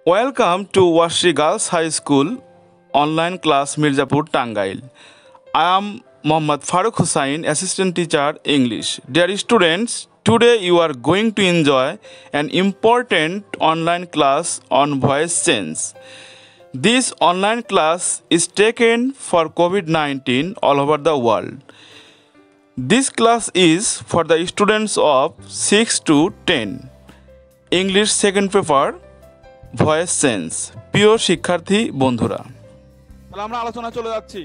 Welcome to Washi Girls High School online class Mirzapur Tangail. I am Mohammad Farooq Hussain, Assistant Teacher English. Dear students, today you are going to enjoy an important online class on voice change. This online class is taken for COVID-19 all over the world. This class is for the students of 6 to 10. English second paper voice change. প্রিয় শিক্ষার্থী বন্ধুরা, তাহলে আমরা আলোচনা চলে যাচ্ছি।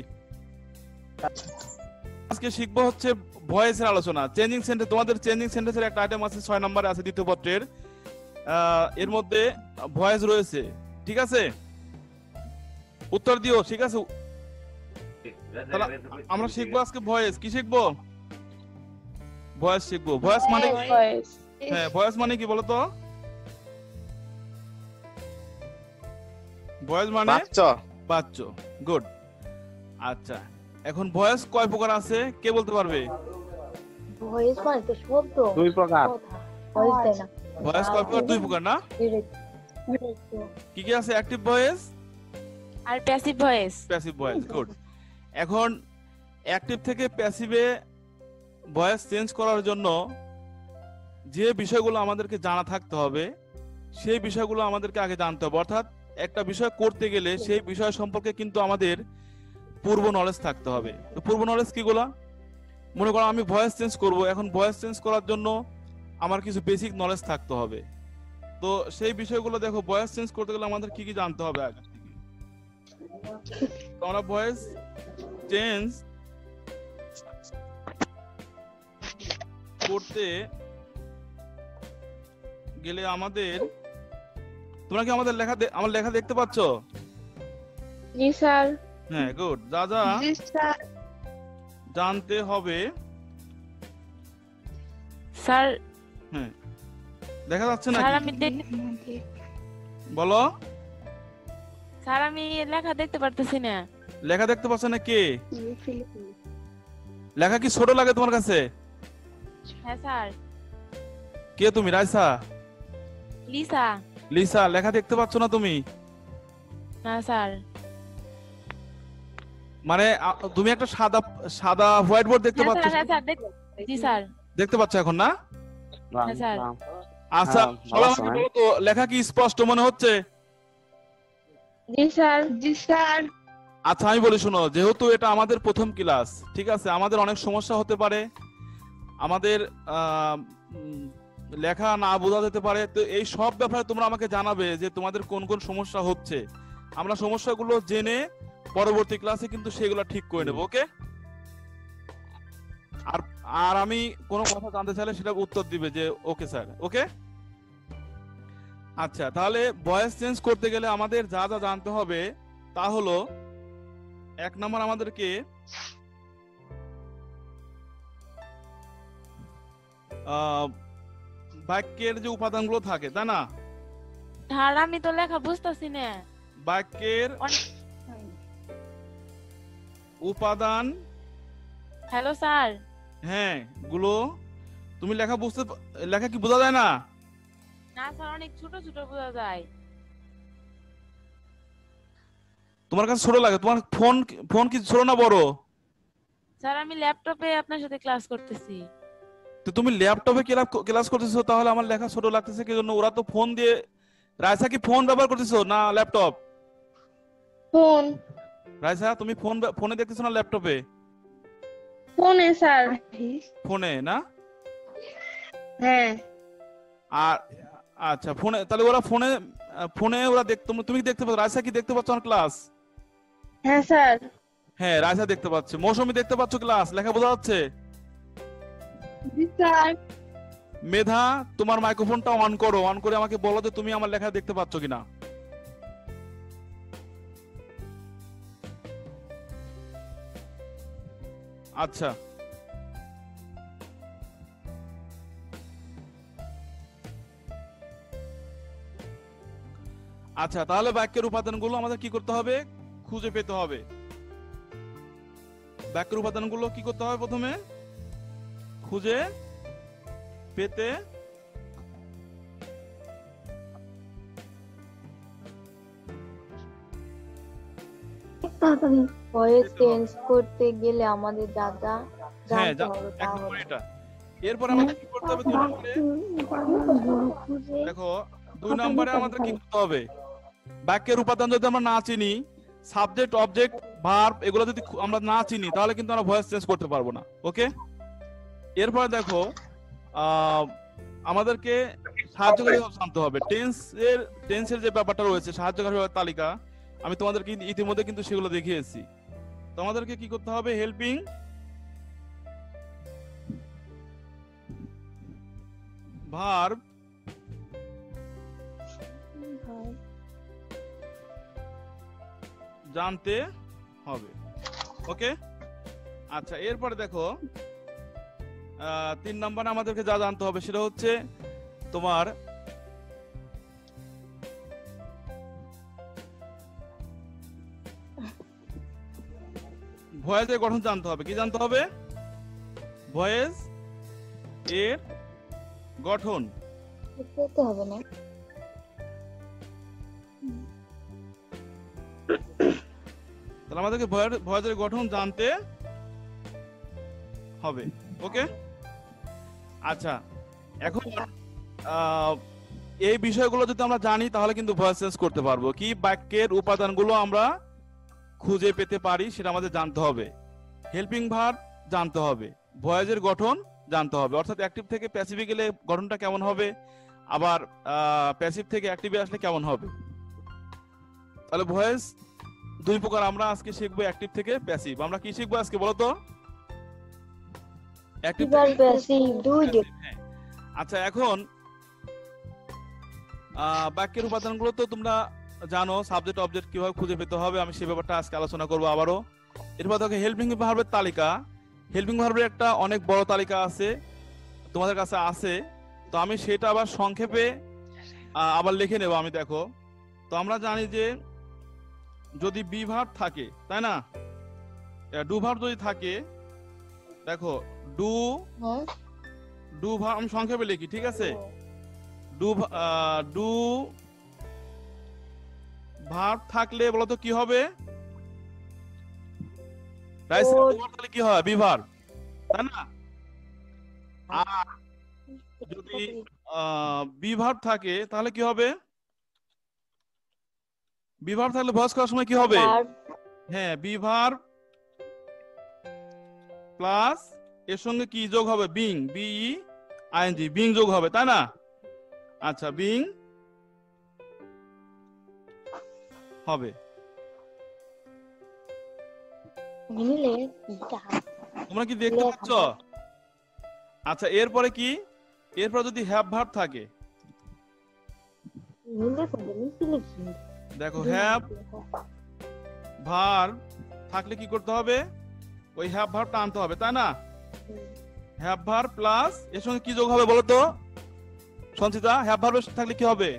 আজকে শিখবো হচ্ছে ভয়েসের আলোচনা। চেঞ্জিং সেন্টেন্স, তোমাদের চেঞ্জিং সেন্টেন্সের একটা আইটেম আছে 6 নম্বরে আছে দ্বিতীয় পত্রের। এর মধ্যে ভয়েস রয়েছে, ঠিক আছে? উত্তর দিও, ঠিক আছে? তাহলে আমরা শিখবো আজকে ভয়েস। কি শিখবো? ভয়েস শিখবো। ভয়েস মানে হ্যাঁ, ভয়েস মানে কি বলো তো? ভয়েস মানে বাচ্চা। গুড। আচ্ছা, এখন ভয়েস কয় প্রকার আছে কে বলতে পারবে? ভয়েস মানে তো শব্দ দুই প্রকার। ভয়েস দেয় না। ভয়েস কয় প্রকার? দুই প্রকার না? কি কি আছে? অ্যাক্টিভ ভয়েস আর passive voice. Passive voice, good. এখন অ্যাক্টিভ থেকে প্যাসিভে ভয়েস চেঞ্জ করার জন্য যে বিষয়গুলো আমাদেরকে জানা থাকতে হবে সেই বিষয়গুলো আমাদেরকে আগে জানতে হবে। অর্থাৎ একটা বিষয় করতে গেলে সেই বিষয় সম্পর্কে কিন্তু আমাদের পূর্ব নলেজ থাকতে হবে। তো পূর্ব নলেজ কিগুলা? মনে করো আমি ভয়েস চেঞ্জ করব, এখন ভয়েস চেঞ্জ করার জন্য আমার কিছু বেসিক নলেজ থাকতে হবে। তো সেই বিষয়গুলো দেখো, ভয়েস চেঞ্জ করতে গেলে আমাদের কি কি জানতে হবে আগে থেকে। তো আমরা ভয়েস চেঞ্জ করতে গেলে আমাদের, তোমরা কি আমাদের আমার লেখা দেখতে পাচ্ছ? জি স্যার। হ্যাঁ, গুড। যা যা জি স্যার জানতে হবে স্যার। হ্যাঁ, দেখা যাচ্ছে না? স্যার আমি বলো। স্যার আমি লেখা দেখতে পারতেছি না। লেখা দেখতে পাচ্ছ না? কে লেখা কি ছোট লাগে তোমার কাছে? হ্যাঁ স্যার। কে তুমি? রাইসা? লিসা। লিসা, লেখা দেখতে পাচ্ছ না তুমি? না স্যার। মানে তুমি একটা সাদা সাদা হোয়াইট বোর্ড দেখতে পাচ্ছ? হ্যাঁ স্যার, জি স্যার। দেখতে পাচ্ছ এখন না? হ্যাঁ স্যার। আচ্ছা, সবাই আমাকে বলো তো, লেখা কি স্পষ্ট মনে হচ্ছে? জি স্যার। জি স্যার। আচ্ছা, আমি বলি শোনো, যেহেতু এটা আমাদের প্রথম ক্লাস, ঠিক আছে, আমাদের অনেক সমস্যা হতে পারে, আমাদের লেখা না বোঝা যেতে পারে। তো এই সব ব্যাপারে তোমরা আমাকে জানাবে যে তোমাদের কোন কোন সমস্যা হচ্ছে। আমরা সমস্যাগুলো জেনে পরবর্তী ক্লাসে কিন্তু সেগুলো ঠিক করে নেব, ওকে? আর আর আমি কোনো কথা জানতে চাইলে সেটা উত্তর দিবে যে ওকে স্যার, ওকে? আচ্ছা, তাহলে ভয়েস চেঞ্জ করতে গেলে আমাদের যা যা জানতে হবে তা হলো, এক নম্বর আমাদেরকে বাক্যের যে উপাদানগুলো থাকে, তাই না? স্যার আমি তো লেখা বুঝতাছি না। বাক্যের উপাদান। Hello sir. হ্যাঁ, গুলো তুমি লেখা কি বোঝা যায় না? না স্যার, অনেক ছোট ছোট বোঝা যায়। তোমার কাছে ছোট লাগে? তোমার ফোন কি ছোট না বড়? স্যার আমি ল্যাপটপে আপনার সাথে ক্লাস করতেছি। তো তুমি ল্যাপটপে ক্লাস করতেছো, তাহলে আমার লেখা ছোট লাগতেছে কি জন্য? ওরা তো ফোন দিয়ে। রাইসা কি ফোন ব্যবহার করতেছো না ল্যাপটপ? ফোন। রাইসা, তুমি ফোনে দেখতেছো না ল্যাপটপে? ফোনে স্যার। ফোনে না? হ্যাঁ। আর আচ্ছা, ফোনে, তাহলে ওরা ফোনে ওরা তুমি কি দেখতে পাচ্ছ? রাইসা কি দেখতে পাচ্ছ আমার ক্লাস? হ্যাঁ স্যার। হ্যাঁ, রাইসা দেখতে পাচ্ছে। মৌসুমী দেখতে পাচ্ছ ক্লাস? লেখা বোঝা যাচ্ছে? জি স্যার। মেধা, তোমার মাইক্রোফোনটা অন করো, অন করে আমাকে বলো যে তুমি আমার লেখা দেখতে পাচ্ছ কিনা। আচ্ছা, আচ্ছা, তাহলে বাক্যের উপাদানগুলো আমাদের কি করতে হবে? খুঁজে পেতে হবে। বাক্যের উপাদানগুলো কি করতে হবে? প্রথমে খুঁজে পেতে ভয়েস চেঞ্জ করতে গেলে আমাদের যা যা হ্যাঁ জানতে হবে তা এক নম্বর হলো এটা। এরপর আমাদের কি করতে হবে 2 নম্বরে? দেখো 2 নম্বরে আমাদের কি করতে হবে, বাক্যের উপাদান যদি আমরা না চিনি, সাবজেক্ট অবজেক্ট ভার্ব এগুলো যদি আমরা না চিনি, তাহলে কিন্তু আমরা ভয়েস চেঞ্জ করতে পারবো না। ওকে, এরপরে দেখো আমাদেরকে সাহায্যকারী ভাব জানতে হবে। টেন্সের যে ব্যাপারটা রয়েছে, সাহায্যকারী ভাবের তালিকা আমি তোমাদেরকে ইতিমধ্যে কিন্তু সেগুলো দেখিয়েছি। তোমাদেরকে কি করতে হবে, হেল্পিং ভার্ব জানতে হবে। ওকে, আচ্ছা এরপরে দেখো 3 নম্বরে আমাদেরকে যা জানতে হবে সেটা হচ্ছে তোমার ভয়েসের গঠন জানতে হবে। কি জানতে হবে? ভয়েস এর গঠন। করতে হবে না। তাহলে আমাদেরকে ভয়েসের গঠন জানতে হবে। ওকে, আচ্ছা এখন এই বিষয়গুলো যদি আমরা জানি তাহলে কিন্তু ভয়েস চেঞ্জ করতে পারবো। কি বাক্যের উপাদানগুলো আমরা খুঁজে পেতে পারি সেটা আমাদের জানতে হবে, হেল্পিং ভার্ব জানতে হবে, ভয়েসের গঠন জানতে হবে, অর্থাৎ অ্যাক্টিভ থেকে প্যাসিভে গেলে গঠনটা কেমন হবে, আবার প্যাসিভ থেকে অ্যাক্টিভে আসলে কেমন হবে। তাহলে ভয়েস 2 প্রকার আমরা আজকে শিখবো, অ্যাক্টিভ থেকে প্যাসিভ। আমরা কি শিখবো আজকে বলো তো? অ্যাক্টিভ থেকে প্যাসিভ দুই দিন। আচ্ছা এখন বাক্যের উপাদানগুলো তো তোমরা জানো, সাবজেক্ট অবজেক্ট কিভাবে খুঁজে পেতে হবে, আমি সেই ব্যাপারটা আজকে আলোচনা করবো আবারও। এরপর দেখো হেল্পিং ভার্বের তালিকা। হেল্পিং ভার্বের একটা অনেক বড় তালিকা আছে, তোমাদের কাছে আছে, তো আমি সেটা আবার সংক্ষেপে আবার লিখে নেব আমি। দেখো, তো আমরা জানি যে যদি বি ভার্ব থাকে, তাই না, ডু ভার্ব যদি থাকে, দেখো ডু ভার্ব আমি সংক্ষেপে লিখি, ঠিক আছে। ডু ভার্ব থাকলে বলতো কি হবে? তাহলে কি হয়? বি ভার্ব, তাই না। আর যদি বি ভার্ব থাকে তাহলে কি হবে? বি ভার্ব থাকলে ভয়েস করার সময় কি হবে? হ্যাঁ, বি ভার্ব প্লাস এর সঙ্গে কি যোগ হবে? বিং, বিই আইএনজি, বিং যোগ হবে, তাই না। আচ্ছা, বিং হবে। তোমরা কি দেখতে পাচ্ছ? আচ্ছা এরপরে কি? এরপর যদি হ্যাভ ভার্ব থাকে, দেখো হ্যাভ ভার্ব থাকলে কি করতে হবে? ওই হ্যাভ ভার্বটা আনতে হবে, তাই না। হ্যাভ ভার্ব প্লাস এর সঙ্গে কি যোগ হবে বলো তো সঞ্চিতা? হ্যাভ ভার্ব থাকলে কি হবে?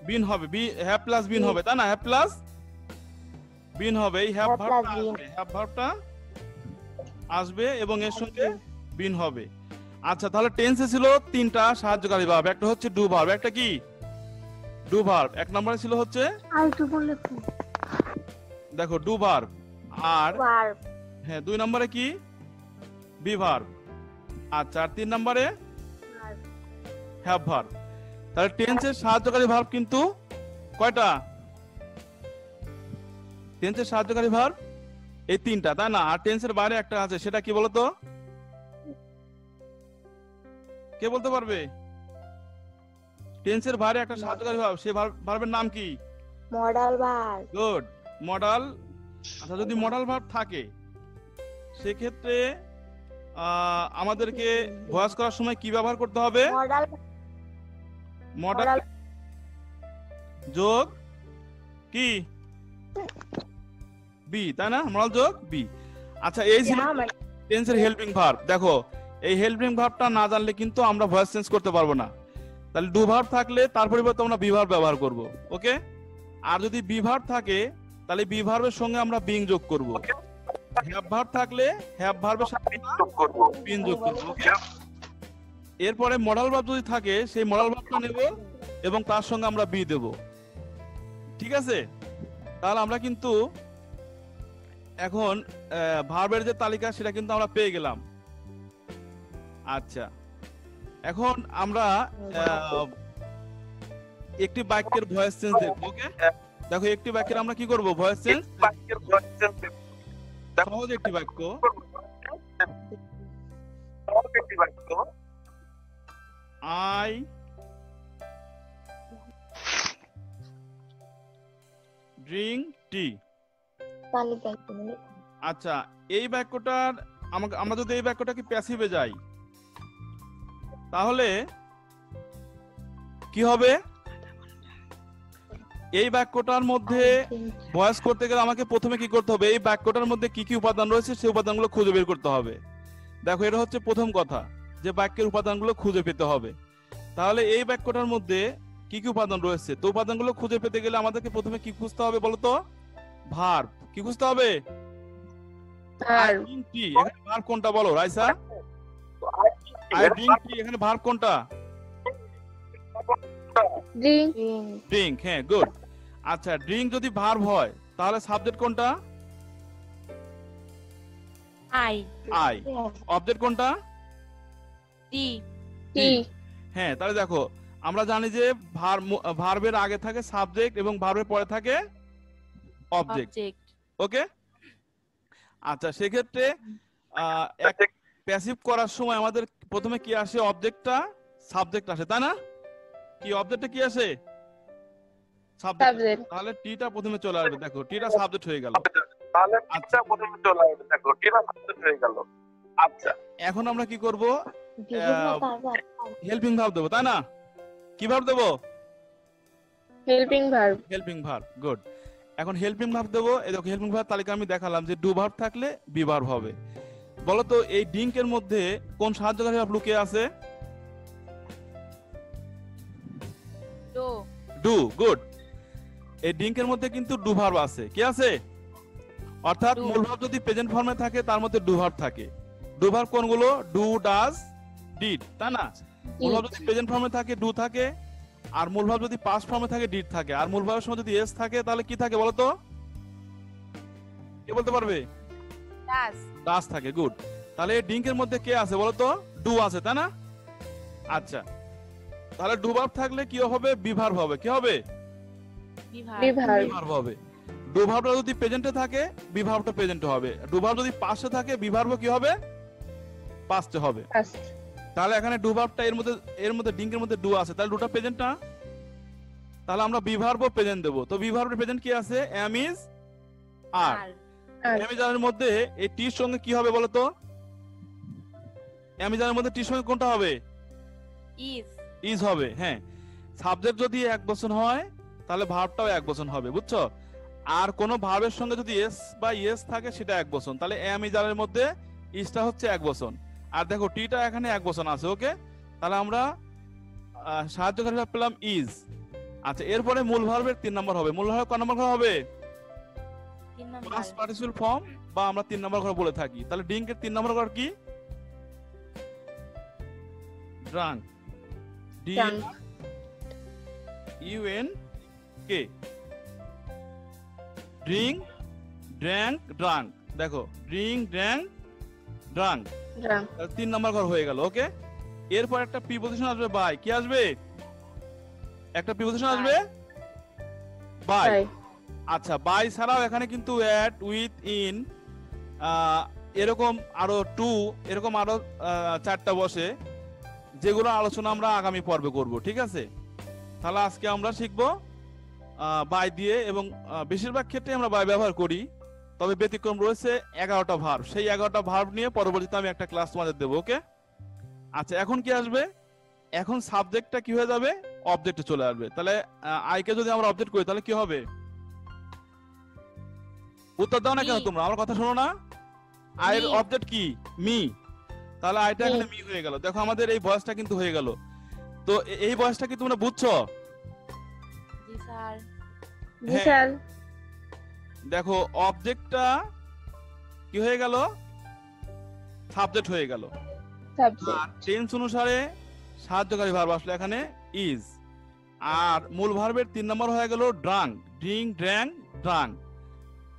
বিন হবে, হ্যাভ প্লাস বিন হবে, তাই না। হ্যাভ প্লাস বিন হবে, এই হ্যাভ ভার্বটা আসবে এবং এর সঙ্গে বিন হবে। আচ্ছা তাহলে টেন্সে ছিল 3টা সাহায্যকারী ভার্ব, একটা হচ্ছে ডু ভার্ব, একটা কি ডু ভার্ব, 1 নম্বরে ছিল হচ্ছে দেখো ডু ভার্ব, আর হ্যাঁ 2 নম্বরে কি বি ভার্ব, আচ্ছা আর 3 নম্বরে হ্যাভ ভার্ব। তাহলে টেন্সের সাহায্যকারী ভার্ব কিন্তু কয়টা? টেন্সের সাহায্যকারী ভার্ব এই 3টা, তাই না। আর টেন্সের বাইরে একটা আছে, সেটা কি বলতো? কে বলতে পারবে? টেন্সের বাইরে একটা সাহায্যকারী ভার্ব, সেই ভার্বের নাম কি? Modal verb. Good, modal. আচ্ছা যদি মডাল ভার্ব থাকে সেক্ষেত্রে আমাদেরকে ভয়েস করার সময় কি ব্যবহার করতে হবে? মডাল যোগ কি বি, তাই না, মডাল যোগ বি। আচ্ছা এই ছিল টেন্সের হেল্পিং ভার্ব। দেখো এই হেল্পিং ভার্বটা না জানলে কিন্তু আমরা ভয়েস চেঞ্জ করতে পারবো না। তাহলে ডু ভার্ব থাকলে তার পরিবর্তে আমরা বি ভার্ব ব্যবহার করব। ওকে, আর যদি বি ভার্ব থাকে তাহলে বি ভার্বের সঙ্গে আমরা বিং যোগ করব। হ্যাভ ভার্ব থাকলে হ্যাভ ভার্বের সাথে বিং যোগ করব। ওকে, এরপরে মডাল ভার্ব যদি থাকে সেই মডাল ভার্বটা নেব এবং তার সঙ্গে আমরা বি দেব। ঠিক আছে, তাহলে আমরা কিন্তু এখন ভার্বের যে তালিকা সেটা কিন্তু আমরা পেয়ে গেলাম। আচ্ছা, এখন আমরা একটি বাক্যের ভয়েস চেঞ্জ দেখব। ওকে, দেখো একটি বাক্যের আমরা কি করব, ভয়েস চেঞ্জ। সহজ একটি বাক্য, আই ড্রিঙ্ক টি। তালিকায় তুমি লেখো। আচ্ছা, এই বাক্যটার আমরা যদি এই বাক্যটাকে প্যাসিভে যাই তাহলে কি হবে? এই বাক্যটার মধ্যে ভয়েস করতে গেলে আমাকে প্রথমে কি করতে হবে, এই বাক্যটার মধ্যে কি কি উপাদান রয়েছে সেই উপাদানগুলো খুঁজে বের করতে হবে। দেখো, এটা হচ্ছে প্রথম কথা, যে বাক্যের উপাদানগুলো খুঁজে পেতে হবে। তাহলে এই বাক্যটার মধ্যে কি কি উপাদান রয়েছে, তো উপাদানগুলো খুঁজে পেতে গেলে আমাদেরকে প্রথমে কি খুঁজতে হবে বলতো? ভার্ব। কি খুঁজতে হবে? I drink tea. এখানে ভার্ব কোনটা বলো রাইসা? আই ড্রিঙ্ক টি, এখানে ভার্ব কোনটা? ড্রিঙ্ক। ড্রিঙ্ক। হ্যাঁ, গুড। আচ্ছা, ড্রিঙ্ক যদি ভার্ব হয় তাহলে সাবজেক্ট কোনটা? আই। আই। অবজেক্ট কোনটা? টি। টি। হ্যাঁ, তাহলে দেখো আমরা জানি যে ভার্বের আগে থাকে সাবজেক্ট এবং ভার্বের পরে থাকে অবজেক্ট। ওকে, আচ্ছা, সেক্ষেত্রে প্যাসিভ করার সময় আমাদের প্রথমে কি আসে? অবজেক্টটা, সাবজেক্ট আসে, তাই না? কি অবজেক্টটা কি আসে? সাবজেক্ট। তাহলে টিটা প্রথমে চলে আসবে। দেখো, টিটা সাবজেক্ট হয়ে গেল। আচ্ছা, প্রথমে চলে আসবে। দেখো, টিটা সাবজেক্ট হয়ে গেল। আচ্ছা, এখন আমরা কি করব? হেল্পিং ভার্ব দেবো, তাই না? কি ভার্ব দেবো? Helping verb. Helping verb, good. এখন হেল্পিং ভার্ব দেবো। এই দেখো, হেল্পিং ভার্ব তালিকা আমি দেখালাম যে ডু ভার্ব থাকলে বি ভার্ব হবে। বলো তো এই ড্রিঙ্কের মধ্যে কোন সাহায্যকারী ভার্ব লুকিয়ে আছে? ডু। Do, good. এই ড্রিঙ্কের মধ্যে কিন্তু ডু ভার্ব আছে। কি আছে? অর্থাৎ মূল ভার্ব যদি প্রেজেন্ট ফর্মে থাকে তার মধ্যে ডু ভার্ব থাকে। ডু ভার্ব কোনগুলো? ডু, ডাজ, ডিড, তাই না? মূল ভার্ব যদি প্রেজেন্ট ফর্মে থাকে ডু থাকে, আর মূল ভার্ব যদি পাস্ট ফর্মে থাকে ডিড থাকে, আর মূল ভার্বের সময় যদি এস থাকে তাহলে কি থাকে বলো তো? কে বলতে পারবে? ডাজ। ডাজ থাকে, গুড। তাহলে এই ড্রিঙ্কের মধ্যে কে আছে বলো তো? ডু আছে, তাই না? আচ্ছা, তাহলে ডু ভার্ব থাকলে কি হবে? বি ভার্ব হবে। কি হবে? Be be verb. Be verb হবে। ডু ভার্বটা যদি প্রেজেন্টে থাকে বি ভার্বটা প্রেজেন্টে হবে। ডু ভার্ব যদি পাস্টে থাকে বি ভার্ব কি হবে? পাস্টে হবে। পাস্ট। তাহলে এখানে ডু ভার্বটা এর মধ্যে ড্রিঙ্কের মধ্যে ডু আছে, তাহলে ডুটা প্রেজেন্ট না? তাহলে আমরা বি ভার্ব প্রেজেন্ট দেব। তো বি ভার্বের প্রেজেন্ট কি আছে? Am is, are. Am is এর মধ্যে এই টির সঙ্গে কি হবে বলো তো? এম ইজ এর মধ্যে টির সঙ্গে কোনটা হবে? ইজ। ইজ হবে। হ্যাঁ, সাবজেক্ট যদি এক বচন হয় তাহলে ভার্বটাও এক বচন হবে, বুঝছো? আর কোন ভার্বের সঙ্গে যদি এস বা ইয়েস থাকে সেটা এক বচন। তাহলে এম ইজ এর মধ্যে ইজটা হচ্ছে এক বচন, আর দেখো টিটা এখানে এক বচন আছে। ওকে, তাহলে আমরা সাহায্যকারী ভার্ব পেলাম ইজ। আচ্ছা, এরপরে মূল ভার্বের 3 নম্বর হবে। মূল ভার্ব কত নম্বর ঘর হবে? 3 নাম্বার। পাস্ট পার্টিসিপল ফর্ম, বা আমরা 3 নম্বর ঘর বলে থাকি। তাহলে ড্রিঙ্কের 3 নম্বর ঘর কি? Drunk. D U N K. Drink, drank, drunk. দেখো, ড্রিঙ্ক, ড্র্যাঙ্ক, ড্রাঙ্ক। 3 নম্বর ঘর হয়ে গেল। ওকে, এরপর একটা প্রিপজিশন আসবে বাই। কি আসবে? একটা প্রিপজিশন আসবে বাই। আচ্ছা, বাই ছাড়াও এখানে কিন্তু অ্যাট, উইথ, ইন, এরকম আরো টু, এরকম আরো 4টা বসে, যেগুলো আলোচনা আমরা আগামী পর্বে করব। ঠিক আছে, তাহলে আজকে আমরা শিখবো বাই দিয়ে, এবং বেশিরভাগ ক্ষেত্রে আমরা বাই ব্যবহার করি, তবে ব্যতিক্রম রয়েছে 11টা ভার্ব। সেই 11টা ভার্ব নিয়ে পরবর্তীতে আমি একটা ক্লাস তোমাদের দেবো। ওকে, আচ্ছা, এখন কি আসবে? এখন সাবজেক্টটা কি হয়ে যাবে? অবজেক্টে চলে আসবে। তাহলে আইকে যদি আমরা অবজেক্ট করি তাহলে কি হবে? উত্তর দাও না কেন তোমরা? আমার কথা শোনো না? আইয়ের অবজেক্ট কি? মি। তাহলে আইটা এখানে মি হয়ে গেল। দেখো, আমাদের এই ভয়েসটা কিন্তু হয়ে গেল। তো এই ভয়েসটা কি তোমরা বুঝছো? জি স্যার। জি স্যার। দেখো, অবজেক্টটা কি হয়ে গেল? সাবজেক্ট হয়ে গেল। আর টেন্স অনুসারে সাহায্যকারী ভার্ব আসলে এখানে ইজ। আর মূল ভার্বের 3 নম্বর হয়ে গেল ড্রাঙ্ক। Drink, drank, drank.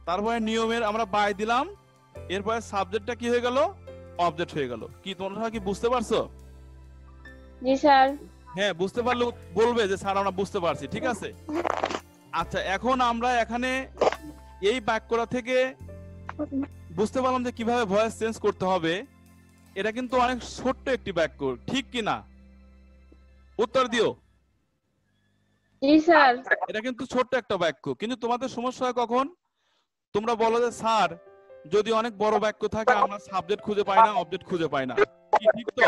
তারপরে নিয়মের আমরা বাই দিলাম, এরপরে সাবজেক্টটা কি হয়ে গেল? অবজেক্ট হয়ে গেল। কি তোমরা কি বুঝতে পারছো? জি স্যার। হ্যাঁ, বুঝতে পারলে বলবে যে স্যার আমরা বুঝতে পারছি, ঠিক আছে? আচ্ছা, এখন আমরা এখানে এই বাক্যটা থেকে বুঝতে পারলাম যে কিভাবে ভয়েস চেঞ্জ করতে হবে। এটা কিন্তু অনেক ছোট্ট একটি বাক্য, ঠিক কি না? উত্তর দিও। জি স্যার। এটা কিন্তু ছোট্ট একটা বাক্য, কিন্তু তোমাদের সমস্যা হয় কখন? তোমরা বলো যে স্যার যদি অনেক বড় বাক্য থাকে আমরা সাবজেক্ট খুঁজে পাই না, অবজেক্ট খুঁজে পাই না। কি ঠিক তো?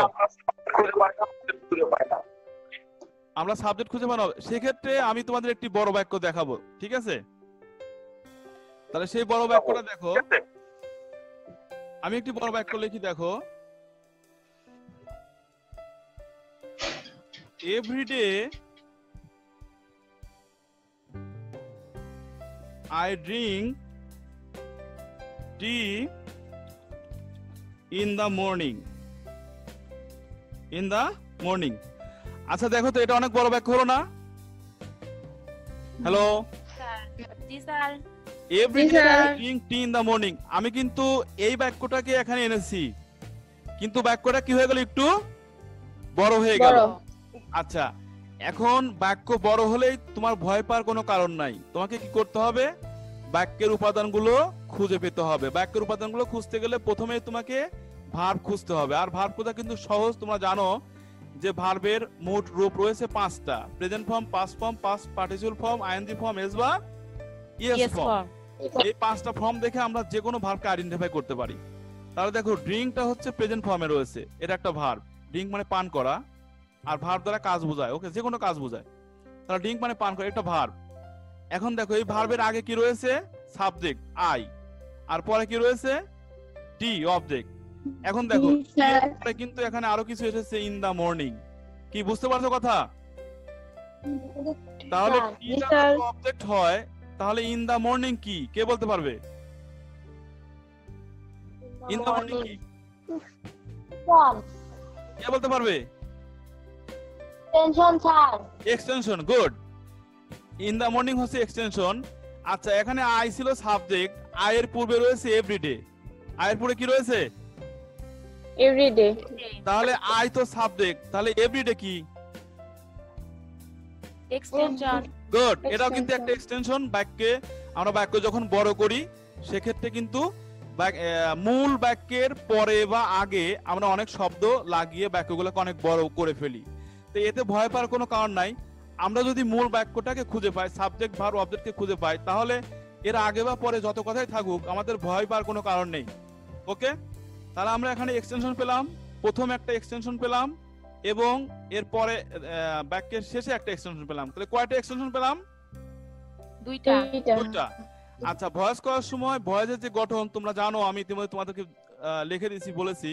আমরা সাবজেক্ট খুঁজে পাই না। সেক্ষেত্রে আমি তোমাদের একটি বড় বাক্য দেখাবো, ঠিক আছে? তাহলে সেই বড় বাক্যটা দেখো। আমি একটি বড় বাক্য লিখি, দেখো। Everyday I drink tea in the morning. In the morning. আচ্ছা দেখো তো, এটা অনেক বড় বাক্য হলো না? Hello, ji sir. Everyday I drink tea in the morning। আমি কিন্তু এই বাক্যটাকে এখানে এনেছি, কিন্তু বাক্যটা কি হয়ে গেল? একটু বড় হয়ে গেল। আচ্ছা, এখন বাক্য বড় হলেই তোমার ভয় পাওয়ার কোনো কারণ নাই। তোমাকে কি করতে হবে? বাক্যের উপাদানগুলো খুঁজে পেতে হবে। বাক্যের উপাদানগুলো খুঁজতে গেলে প্রথমেই তোমাকে ভার্ব খুঁজতে হবে। আর ভার্ব খোঁজা কিন্তু সহজ। তোমরা জানো যে ভার্বের মোট রূপ রয়েছে 5টা: present form, past form, past participle form, ING form, S বা ইএস ফর্ম। এই 5টা ফর্ম দেখে আমরা যে কোনো ভার্বকে আইডেন্টিফাই করতে পারি। তাহলে দেখো, ড্রিঙ্কটা হচ্ছে প্রেজেন্ট ফর্মে রয়েছে, এটা একটা ভার্ব। ড্রিঙ্ক মানে পান করা, আর ভার্ব দ্বারা কাজ বোঝায়, ওকে, যে কোনো কাজ বোঝায়। তাহলে ড্রিঙ্ক মানে পান করা, একটা ভার্ব। এখন দেখো, এই ভার্বের আগে কি রয়েছে? সাবজেক্ট আই, আর পরে কি রয়েছে? টি, অবজেক্ট। এখন দেখো, কিন্তু এখানে আরো কিছু এসেছে, ইন দা মর্নিং। কি বুঝতে পারছো কথা? তাহলে অবজেক্ট হয়, তাহলে ইন দা মর্নিং কি? কে বলতে পারবে? ইন দা মর্নিং কি? কে বলতে পারবে? Extension sir. Extension, good. In the morning হচ্ছে এক্সটেনশন। আচ্ছা, এখানে আই ছিল সাবজেক্ট, আই এর পূর্বে রয়েছে এভরিডে। আই এর পরে কি রয়েছে? এভরিডে। তাহলে আই তো সাবজেক্ট, তাহলে এভরিডে কি? এক্সটেনশন। গুড, এটাও কিন্তু একটা এক্সটেনশন। বাক্যে আমরা বাক্য যখন বড় করি সেক্ষেত্রে কিন্তু মূল বাক্যের পরে বা আগে আমরা অনেক শব্দ লাগিয়ে বাক্যগুলোকে অনেক বড় করে ফেলি। তো এতে ভয় পাওয়ার কোনো কারণ নাই। আমরা যদি মূল বাক্যটাকে খুঁজে পাই, সাবজেক্ট ভার্ব অবজেক্টকে খুঁজে পাই, তাহলে এর আগে বা পরে যত কথাই থাকুক আমাদের ভয় পাওয়ার কোনো কারণ নেই। ওকে, তাহলে আমরা এখানে এক্সটেনশন পেলাম, প্রথম একটা এক্সটেনশন পেলাম, এবং এর পরে বাক্যের শেষে একটা এক্সটেনশন পেলাম। তাহলে কয়টা এক্সটেনশন পেলাম? দুইটা। আচ্ছা, ভয়েস করার সময় ভয়েসের যে গঠন তোমরা জানো, আমি ইতিমধ্যে তোমাদেরকে লিখে দিয়েছি, বলেছি।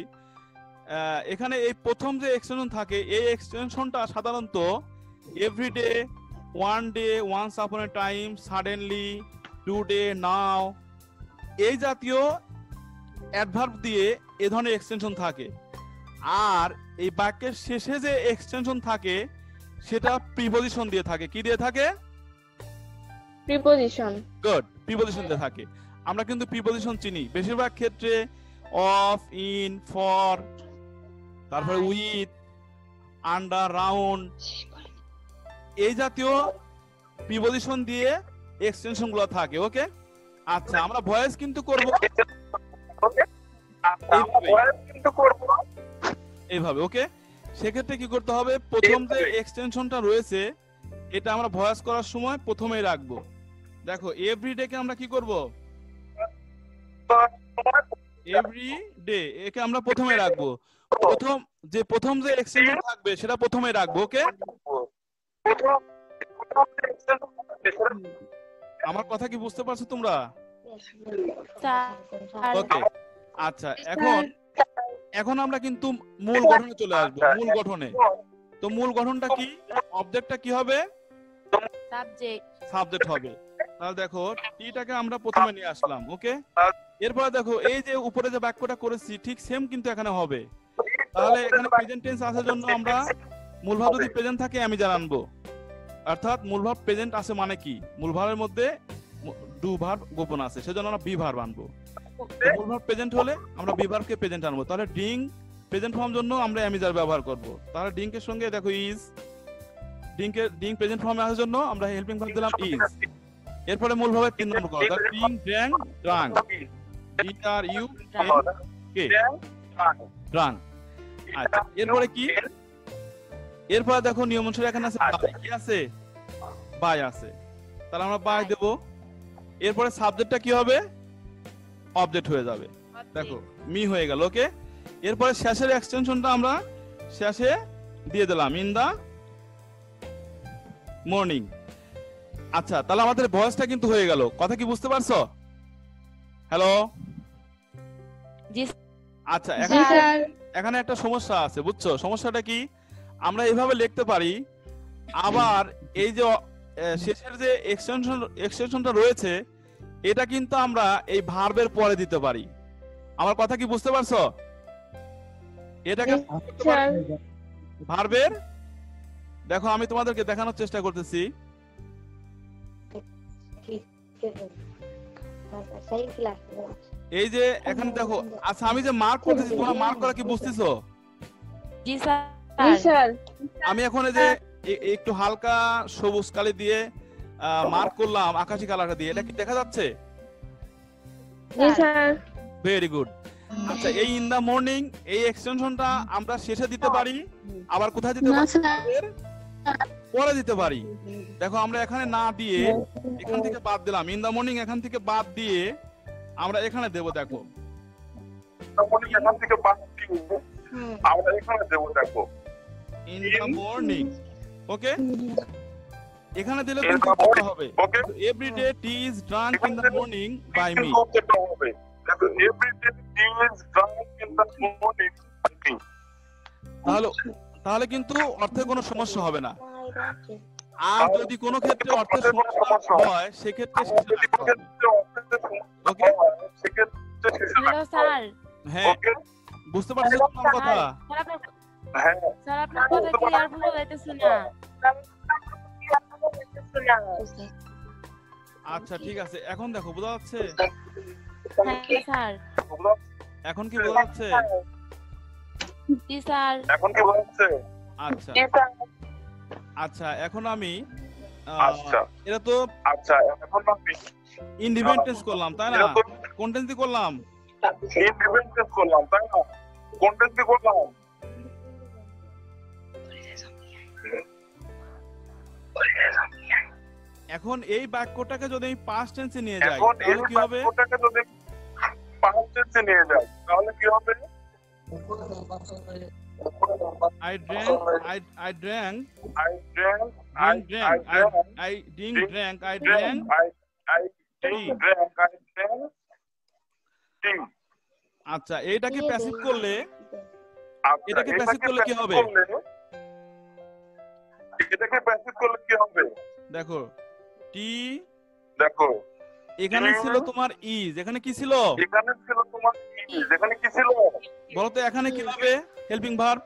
এখানে এই প্রথম যে এক্সটেনশন থাকে, এই এক্সটেনশনটা সাধারণত everyday, one day, once upon a time, suddenly, today, now, এই জাতীয় অ্যাডভার্ব দিয়ে এই ধরনের এক্সটেনশন থাকে। আর এই বাক্যের শেষে যে এক্সটেনশন থাকে সেটা প্রিপজিশন দিয়ে থাকে। কি দিয়ে থাকে? প্রিপজিশন। গুড, প্রিপজিশন দিয়ে থাকে। আমরা কিন্তু প্রিপজিশন চিনি বেশিরভাগ ক্ষেত্রে, অফ, ইন, ফর, তারপরে উইথ, আন্ডার, রাউন্ড, এই জাতীয় প্রিপজিশন দিয়ে এক্সটেনশন গুলো থাকে। ওকে, আচ্ছা, আমরা ভয়েস কিন্তু করব এইভাবে। ওকে, সেক্ষেত্রে কি করতে হবে? প্রথম যে এক্সটেনশনটা রয়েছে এটা আমরা ভয়েস করার সময় প্রথমেই রাখবো। দেখো, এভরিডে কে আমরা কি করব? এভরিডে একে আমরা প্রথমে রাখবো। প্রথম যে এক্সটেনশন থাকবে সেটা প্রথমে রাখবো। ওকে, আমার কথা কি বুঝতে পারছো তোমরা? ওকে, আচ্ছা, এখন আমরা কিন্তু মূল গঠনে চলে আসবো। মূল গঠনে, তো মূল গঠনটা কি? অবজেক্টটা কি হবে? সাবজেক্ট হবে। তাহলে দেখো, টিটাকে আমরা প্রথমে নিয়ে আসলাম। ওকে, এরপরে দেখো, এই যে উপরে যে বাক্যটা করেছি ঠিক সেম কিন্তু এখানে হবে। তাহলে এখানে প্রেজেন্ট টেন্স আসার জন্য আমরা মূল ভাব যদি প্রেজেন্ট থাকে আমি জানাবো। অর্থাৎ মূল ভার্ব প্রেজেন্ট আছে মানে কি, মূল ভার্বের মধ্যে ডু ভার্ব গোপন আছে, সেজন্য আমরা বি ভার্ব আনবো। মূল ভার্ব প্রেজেন্ট হলে আমরা বি ভার্বকে প্রেজেন্ট আনবো। তাহলে ড্রিঙ্ক প্রেজেন্ট ফর্ম জন্য আমরা এম ইজ আর ব্যবহার করব। তাহলে ড্রিঙ্কের সঙ্গে দেখো ইজ, ড্রিঙ্ক প্রেজেন্ট ফর্মে আসার জন্য আমরা হেল্পিং ভার্ব দিলাম ইজ। এরপরে মূল ভাবে 3 নম্বর কথা, তাহলে drink, drank, drunk, D R U N K, drunk. আচ্ছা, এরপরে কি, এরপরে দেখো নিয়ম অনুসারে এখানে আছে বাই, কি আছে, বাই আছে, তাহলে আমরা বাই দেব। এরপরে সাবজেক্টটা কি হবে, অবজেক্ট হয়ে যাবে, দেখো মি হয়ে গেল। ওকে, এরপরে শেষের এক্সটেনশনটা আমরা শেষে দিয়ে দিলাম, ইন দা মর্নিং। আচ্ছা, তাহলে আমাদের ভয়েসটা কিন্তু হয়ে গেল, কথা কি বুঝতে পারছো? হ্যালো, জি আচ্ছা, জি স্যার। এখানে একটা সমস্যা আছে, বুঝছো? সমস্যাটা কি, আমরা এইভাবে লিখতে পারি, আবার এই যে শেষের যে এক্সটেনশনটা রয়েছে এটা কিন্তু আমরা এই ভার্বের পরে দিতে পারি। আমার কথা কি বুঝতে পারছো? এটাকে স্যার ভার্বের, দেখো আমি তোমাদেরকে দেখানোর চেষ্টা করতেছি। सही क्लास में এই যে এখানে দেখো, আচ্ছা আমি যে মার্ক করতেছি, তোমরা মার্ক করা কি বুঝতেছো? জি জি স্যার। স্যার। আমি এখন এই যে একটু হালকা সবুজ কালি দিয়ে মার্ক করলাম, আকাশী কালারটা দিয়ে, এটা কি দেখা যাচ্ছে? জি স্যার। Very good. আচ্ছা, এই ইন দা মর্নিং এই এক্সটেনশনটা আমরা শেষে দিতে পারি, আবার কোথায় দিতে পারি, পরে দিতে পারি। দেখো আমরা এখানে না দিয়ে এখান থেকে বাদ দিলাম, ইন দা মর্নিং এখান থেকে বাদ দিয়ে আমরা এখানে দেব। দেখো এখান থেকে বাদ দিয়ে আমরা এখানে দেবো, দেখো ইন দা মর্নিং। ওকে, এখানে দিলে In কিন্তু the করতে morning, হবে, okay? Everyday tea is drunk in the morning by me. হবে দেখো, everyday tea is drunk in the morning by me. তাহলে কিন্তু অর্থে কোনো সমস্যা হবে না। আর যদি কোনো ক্ষেত্রে অর্থের সমস্যা হয় সেক্ষেত্রে শেষে রাখতে হবে। ওকে, সেক্ষেত্রে শেষে হ্যালো রাখতে স্যার। হবে। হ্যাঁ, ওকে, বুঝতে পারছো তোমার কথা? স্যার আপনার হ্যাঁ, স্যার আপনার কথা ক্লিয়ার বোঝা যাইতেছে না। আচ্ছা ঠিক আছে, এখন দেখো বোঝা যাচ্ছে? হ্যাঁ স্যার। এখন কি বোঝা যাচ্ছে? জি স্যার। এখন কি বলছে? আচ্ছা আচ্ছা, এখন আমি আচ্ছা। এটা তো আচ্ছা, এখন আমি ইন্ডিপেন্ডেন্স করলাম, তাই না? কন্টেন্স দিয়ে করলাম। ইন্ডিপেন্ডেন্স করলাম, তাই না? কন্টেন্ট দিয়ে করলাম। এখন এই বাক্যটাকে যদি আমি পাস্ট টেন্সে নিয়ে যাই এখন এই তাহলে কি হবে? বাক্যটাকে যদি পাস্ট টেন্সে নিয়ে যাই তাহলে কি হবে? I drank, I drank, I drank, I drank, I drank, I drank tea. আচ্ছা, এইটাকে প্যাসিভ করলে, আচ্ছা, এটাকে প্যাসিভ করলে কি হবে? এটাকে প্যাসিভ করলে কি হবে? দেখো টি, দেখো এখানে ছিল তোমার ইজ, এখানে কি ছিল এখানে ছিল তোমার is, এখানে কি ছিল? বলো তো? এখানে কি হবে হেল্পিং ভার্ব?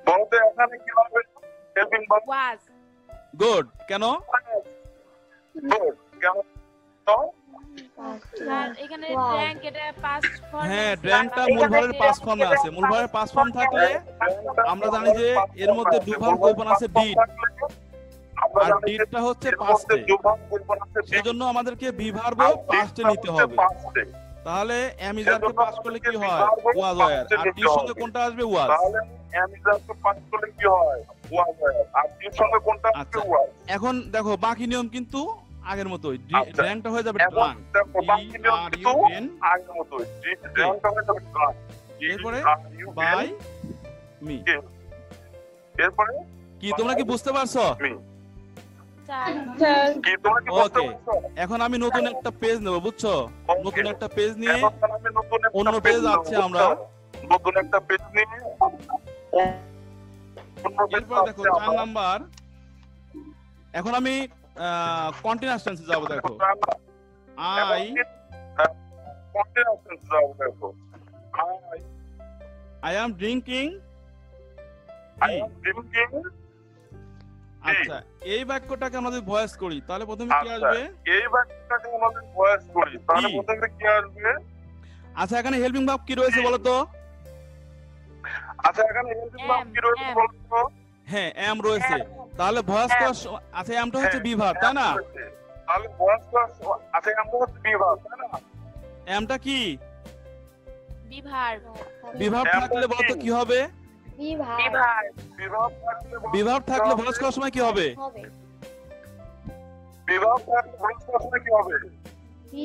বলতে এখানে কি হবে? Helping verb. ওয়াজ। গুড। কেন? গুড। কেন? তো স্যার এখানে ড্র্যাঙ্ক এটা পাস্ট ফর্ম। হ্যাঁ, ড্র্যাঙ্কটা মূল ভার্বের পাস্ট ফর্মে আছে। মূল ভার্বের পাস্ট ফর্ম থাকলে আমরা জানি যে এর মধ্যে ডু ভার্ব গোপন আছে ডিড, আর ডিডটা হচ্ছে পাস্টে, সেজন্য আমাদেরকে বি ভার্বও পাস্টে নিতে হবে। তাহলে এম ইজ আরকে পাস করলে কি হয়? ওয়াজ ওয়্যার। আর টির সঙ্গে কোনটা আসবে? ওয়াজ। তাহলে এম ইজ আরকে পাস করলে কি হয়? ওয়াজ ওয়্যার। আর টির সঙ্গে কোনটা আসবে? আচ্ছা, ওয়াজ। এখন দেখো বাকি নিয়ম কিন্তু আগের মতোই, আচ্ছা, ড্র্যাঙ্কটা হয়ে যাবে এখন ড্রাঙ্ক, দেখো বাকি নিয়ম কিন্তু DRUN, আগের মতোই। ড্রাঙ্কটা হয়ে যাবে ড্রাঙ্ক। এরপরে বাই মি। এরপরে কি তোমরা কি বুঝতে পারছো? মি। স্যার স্যার কি তোমরা কি বুঝতে ওকে, পারছো? এখন আমি নতুন একটা পেজ নেব, বুঝছো? Okay. নতুন একটা পেজ নিয়ে এখন আমি নতুন একটা অন্য পেজ পেজ নেব, আছে আমরা। নতুন একটা পেজ নিয়ে অন্য পেজ এরপর দেখো 4 নাম্বার, এখন আমি কন্টিনিউয়াস টেন্সে যাব। দেখো আই কন্টিনিউয়াস যাও, দেখো I am drinking am drinking আচ্ছা এই বাক্যটাকে আমরা যদি ভয়েস করি তাহলে প্রথমে কি আচ্ছা আসবে? এই বাক্যটাকে আমরা ভয়েস করি তাহলে কি? প্রথমে কি আসবে? আচ্ছা এখানে হেল্পিং ভার্ব কি রয়েছে বলো তো? আচ্ছা এখানে হেল্পিং ভার্ব কি রয়েছে বলো তো? হ্যাঁ এম রয়েছে। তাহলে ভয়েস করার আচ্ছা এমটা হচ্ছে বি ভার্ব তাই না? তাহলে ভয়েস করার আচ্ছা এমটা হচ্ছে বি ভার্ব তাই না? এমটা কি? বিভার বি ভার্ব থাকলে বলো তো কি হবে? বিভাগ বি ভার্ব থাকলে ভয়েস করার সময় কি হবে? হবে বিভাগ থাকলে ভয়েস করার সময় কি হবে?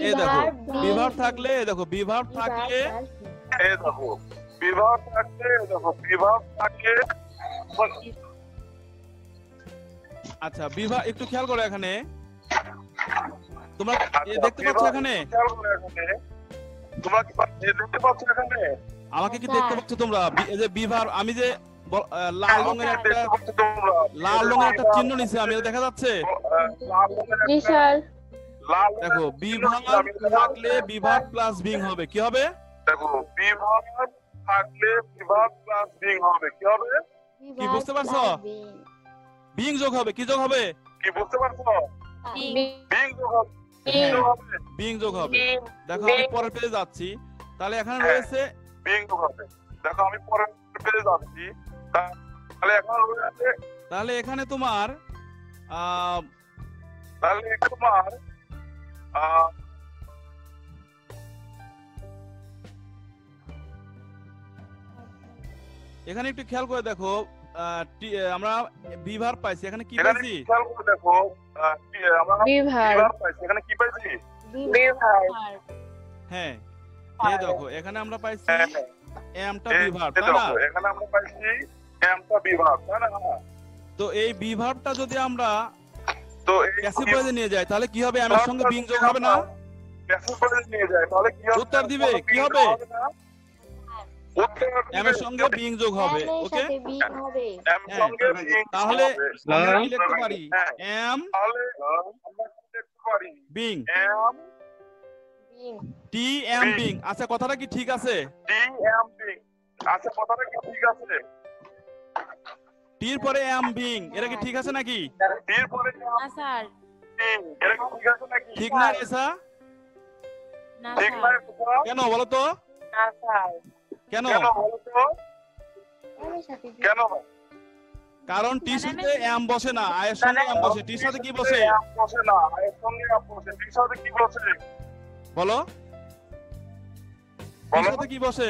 এই দেখো বি ভার্ব থাকলে এই দেখো বি ভার্ব থাকলে এই দেখো বিভাগ থাকলে এই দেখো বিভাগ থাকলে আচ্ছা বিভাগ একটু খেয়াল করো এখানে তোমরা আচ্ছা, দেখতে পাচ্ছ এখানে খেয়াল করো এখানে। তোমরা কি দেখতে পাচ্ছ এখানে? আমাকে কি দেখতে পাচ্ছ তোমরা? এই যে বিভার আমি যে লাল রঙের একটা দেখতে পাচ্ছ তোমরা? লাল রঙের একটা চিহ্ন নিছি আমি, এটা দেখা যাচ্ছে? লাল রঙের জি একটা- স্যার লাল দেখো বিভাগ থাকলে বিভাগ প্লাস বিং হবে কি হবে? দেখো বিভাগ থাকলে বিভাগ প্লাস বিং হবে কি হবে? কি বুঝতে পারছো? বিং যোগ হবে, কি যোগ হবে? কি বুঝতে পারছো? বিং বিং যোগ হবে। বিং যোগ হবে। বিং যোগ হবে। দেখো আমি পরের পেজে যাচ্ছি, তাহলে এখানে রয়েছে বিং যোগ হবে। দেখো আমি পরের পেজে যাচ্ছি, তাহলে এখন রয়েছে তাহলে এখানে তোমার তাহলে এখানে তোমার এখানে একটু খেয়াল করে দেখো আমরা বিভার পাইছি, এখানে কি এখানে পাইছি? খেয়াল করে দেখো আমরা বিভাগ বিভাগ পাইছি। এখানে কি পাইছি? হ্যাঁ এই দেখো এখানে আমরা পাইছি এমটা বিভার এই তাই না? দেখো এখানে আমরা পাইছি এমটা বিভাগ তাই না? তো এই বিভারটা যদি আমরা তো এই প্যাসিভ ভয়েসে নিয়ে যাই তাহলে কি হবে? এর সঙ্গে বিং যোগ হবে না? প্যাসিভ ভয়েসে নিয়ে যায় তাহলে কি হবে? উত্তর দিবে, কি হবে? উত্তর এম এর সঙ্গে বিং যোগ হবে। ওকে হবে এম সঙ্গে বিং তাহলে হবে। আমরা কি লিখতে পারি? হ্যাঁ। এম তাহলে আমরা কি লিখতে পারি? Being am tea am being. আচ্ছা কথাটা কি ঠিক আছে? D am being. আচ্ছা কথাটা কি ঠিক আছে? টির পরে এম বিং, এটা কি ঠিক আছে নাকি? ডির পরে না স্যার বিং, এটা কি ঠিক আছে নাকি? ঠিক না রেসা? না ঠিক স্যার না তোমরা? কেন বলো তো? না স্যার কেন? কেন বলো তো? কেন? কারণ টির সাথে এম বসে না, আয়ের সঙ্গে এম বসে। টির সাথে কি বসে? এম বসে না, এর সঙ্গে এম বসে। ডির সাথে কি বসে? বলো টির সাথে কি বসে?